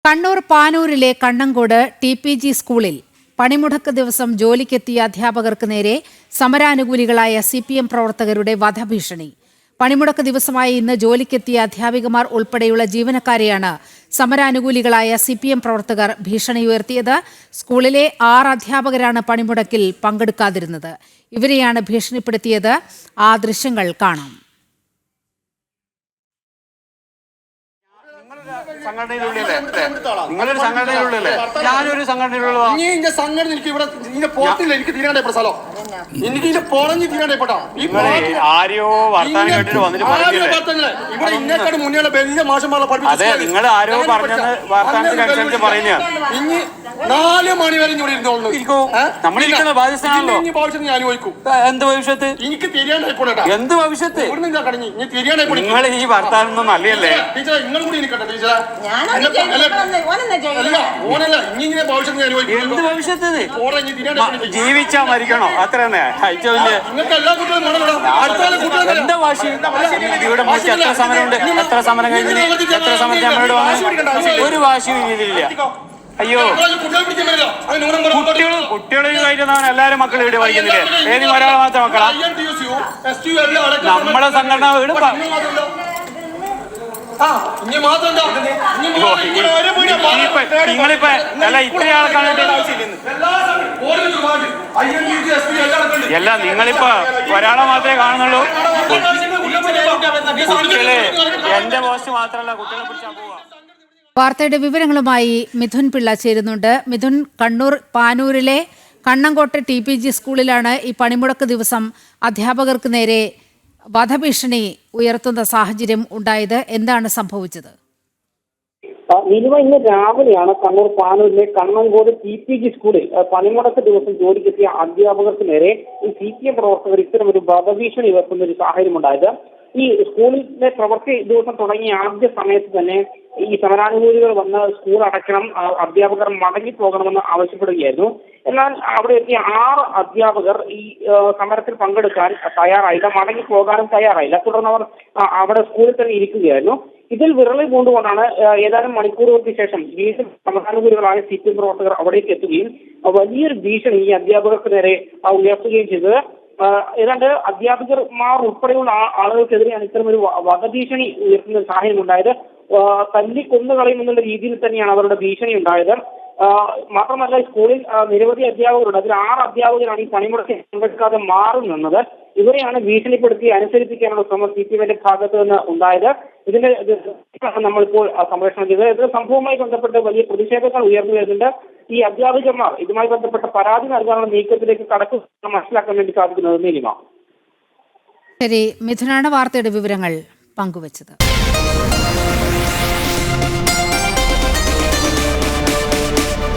Kannur പാനൂരിലെ Kannankode TPG സ്കൂളിൽ പണിമുടക്ക് ദിവസം ജോലിക്കെത്തിയ അധ്യാപകർക്ക് നേരെ സമരാനുകൂലികളായ CPM പ്രവർത്തകരുടെ വധഭീഷണി. പണിമുടക്ക് ദിവസമായി ഇന്ന് ജോലിക്കെത്തിയ അധ്യാപികമാർ ഉൾപ്പെടെയുള്ള ജീവനക്കാരെയാണ് സമരാനുകൂലികളായ CPM പ്രവർത്തകർ ഭീഷണിയുയർത്തിയത്. സ്കൂളിലെ 6 അധ്യാപകരാണ് പണിമുടക്കിൽ പങ്കെടുക്കാതിരുന്നത്. ഇവരെയാണ് ഭീഷണിപ്പെടുത്തിയത്. ആ ദൃശ്യങ്ങൾ കാണാം. നിങ്ങളൊരു സംഘടനയിലുള്ളല്ലേ? ഞാനൊരു സംഘടനയിലുള്ള സംഘടന എനിക്ക് ഇവിടെ പോത്തില്ല. എനിക്ക് തീരാണ്ടായപ്പോ സ്ഥലം എനിക്ക് ഇതിന്റെ പുറഞ്ഞ് തീരാണ്ടായിപ്പോട്ടോ. ആരെയോ വർത്താനം കേട്ടിട്ട് വന്നിട്ട് ഇവിടെ ഇന്നേക്കാട് മുന്നേ വലിയ മാഷന്മാരെ പഠിപ്പിച്ചു. അതെ, നിങ്ങൾ ആരോ പറഞ്ഞത് വർത്താനത്തിനനുസരിച്ച് പറയുന്നതാണ്. ഇനി 4 മണി വരെ ഇവിടെ ഇരുന്നോളൂ. നമ്മളിരിക്കുന്ന ബാധ്യസ്ഥനാണല്ലോ. ഞാൻ ചോദിക്കും എന്ത് ഭവിഷ്യത്ത്? എനിക്ക് തിരിയാണ്ടായിപ്പോട്ടെ. എന്ത് ഭവിഷ്യത്ത്? നിങ്ങൾ ഈ വർത്താനം നല്ലല്ലേ? ടീച്ചറെ നിങ്ങൾ കൂടി എനിക്കട്ടെ ടീച്ചറെ. എന്ത് ഭവിഷ്യത്ത്? ജീവിച്ചാ മരിക്കണോ? അത്ര തന്നെ. എന്താ വാശി? ഇവിടെ എത്ര സമരമുണ്ട്? എത്ര സമരം കഴിഞ്ഞിന്? എത്ര സമരത്തെ നമ്മളോട് വന്നു? ഒരു വാശിയും ഇതിലില്ല. അയ്യോ, കുട്ടികളും എല്ലാരും മക്കൾ ഇവിടെ വായിക്കുന്നില്ലേ? ഏതെങ്കിലും ഒരാൾ മാത്രം മക്കളാ? നമ്മളെ സംഘടന വീട് നിങ്ങളിപ്പോ അല്ല ഇത്രയും ആൾക്കാണ് അല്ല, നിങ്ങളിപ്പോ ഒരാളെ മാത്രമേ കാണുന്നുള്ളൂ. കുട്ടികളെ എന്റെ പോസ്റ്റ് മാത്രമല്ല, കുട്ടികളെ പിടിച്ചാൽ പോവാ. വാർത്തയുടെ വിവരങ്ങളുമായി മിഥുൻ പിള്ള ചേരുന്നുണ്ട്. മിഥുൻ, കണ്ണൂർ പാനൂരിലെ കണ്ണങ്കോട്ട് TPG സ്കൂളിലാണ് ഈ പണിമുടക്ക് ദിവസം അധ്യാപകർക്ക് നേരെ വധഭീഷണി ഉയർത്തുന്ന സാഹചര്യം ഉണ്ടായത്. എന്താണ് സംഭവിച്ചത്? ഇന്ന് രാവിലെയാണ് കണ്ണൂർ പാനൂരിലെ കണ്ണങ്കോട് TPG സ്കൂളിൽ പണിമുടക്ക് ദിവസം ജോലിക്കെത്തിയ അധ്യാപകർക്ക് നേരെ ഈ CPM പ്രവർത്തകർ ഇത്തരം ഒരു വധഭീഷണി ഉയർത്തുന്ന ഒരു സാഹചര്യം ഉണ്ടായത്. ഈ സ്കൂളിലെ പ്രവൃത്തി ദിവസം തുടങ്ങിയ ആദ്യ സമയത്ത് തന്നെ ഈ സമരാനുകൂലികൾ വന്ന് സ്കൂൾ അടയ്ക്കണം, അധ്യാപകർ മടങ്ങി പോകണമെന്ന് ആവശ്യപ്പെടുകയായിരുന്നു. എന്നാൽ അവിടെ എത്തിയ 6 അധ്യാപകർ ഈ സമരത്തിൽ പങ്കെടുക്കാൻ തയ്യാറായില്ല, മടങ്ങി പോകാനും തയ്യാറായില്ല. തുടർന്ന് അവർ അവിടെ സ്കൂളിൽ തന്നെ ഇരിക്കുകയായിരുന്നു. ഇതിൽ വിരളി പൂണ്ടുകൊണ്ടാണ് ഏതാനും മണിക്കൂറുകൾക്ക് ശേഷം വീണ്ടും സമരാനുകൂലികളായ CPM പ്രവർത്തകർ അവിടേക്ക് എത്തുകയും വലിയൊരു ഭീഷണി ഈ അധ്യാപകർക്ക് നേരെ ഉയർത്തുകയും ചെയ്തത്. ഏതാണ്ട് അധ്യാപകർമാർ ഉൾപ്പെടെയുള്ള ആളുകൾക്കെതിരെയാണ് ഇത്തരമൊരു വധഭീഷണി ഉയർത്തുന്ന സാഹചര്യം ഉണ്ടായത്. തല്ലി കൊന്നുകളയുമെന്നുള്ള രീതിയിൽ തന്നെയാണ് അവരുടെ ഭീഷണി ഉണ്ടായത്. മാത്രമല്ല, സ്കൂളിൽ നിരവധി അധ്യാപകരുണ്ട്. അതിൽ 6 അധ്യാപകരാണ് ഈ പണിമുടക്കിൽ പങ്കെടുക്കാതെ മാറി നിന്നത്. ഇവരെയാണ് ഭീഷണിപ്പെടുത്തി അനുസരിപ്പിക്കാനുള്ള ശ്രമം CPMന്റെ ഭാഗത്ത് നിന്ന് ഉണ്ടായത്. ഇതിന്റെ നമ്മളിപ്പോൾ സംപ്രേഷണം ചെയ്തത്. ഇത് സംഭവവുമായി ബന്ധപ്പെട്ട് വലിയ പ്രതിഷേധങ്ങൾ ഉയർന്നു വരുന്നുണ്ട്. ഈ അധ്യാപകന്മാർ ഇതുമായി ബന്ധപ്പെട്ട പരാതി നൽകാനുള്ള നീക്കത്തിലേക്ക് കടക്കുന്ന മനസ്സിലാക്കാൻ വേണ്ടി സാധിക്കുന്നത്. നീലിമ. ശരി, മിഥുനാണ് വാർത്തയുടെ വിവരങ്ങൾ പങ്കുവച്ചത്.